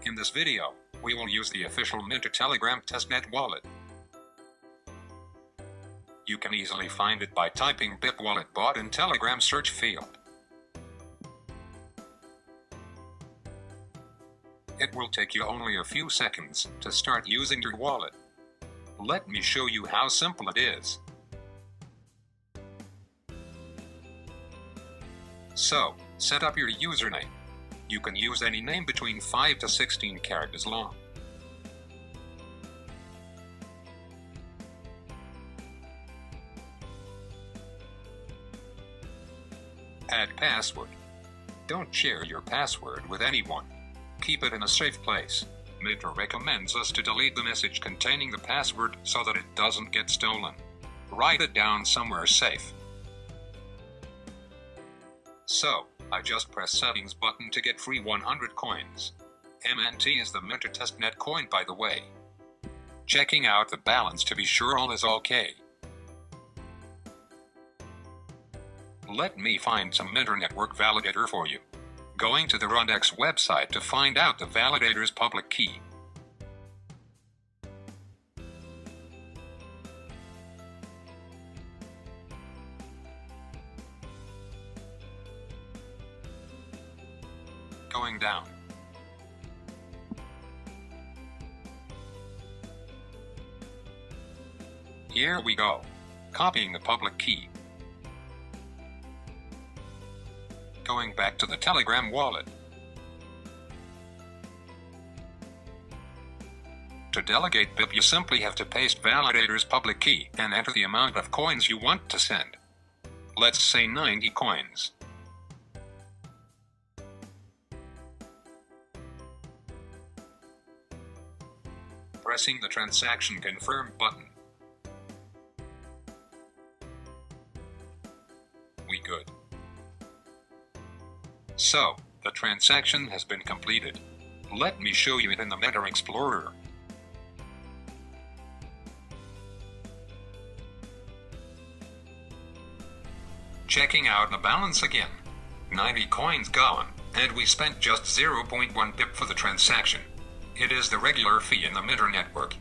In this video, we will use the official Mainnet Telegram testnet wallet. You can easily find it by typing BIP wallet bot in Telegram search field. It will take you only a few seconds to start using your wallet. Let me show you how simple it is. So, set up your username. You can use any name between 5 to 16 characters long. Add password. Don't share your password with anyone. Keep it in a safe place. Mainnet recommends us to delete the message containing the password so that it doesn't get stolen. Write it down somewhere safe. So, I just press settings button to get free 100 coins. MNT is the Mainnet testnet coin, by the way. Checking out the balance to be sure all is okay. Let me find some Mainnet network validator for you. Going to the Rundex website to find out the validator's public key. Going down. Here we go. Copying the public key. Going back to the Telegram wallet. To delegate BIP, you simply have to paste validator's public key and enter the amount of coins you want to send. Let's say 90 coins. Pressing the transaction confirm button. We good. So, the transaction has been completed. Let me show you it in the Mainnet Explorer. Checking out the balance again. 90 coins gone, and we spent just 0.1 BIP for the transaction. It is the regular fee in the Mainnet network.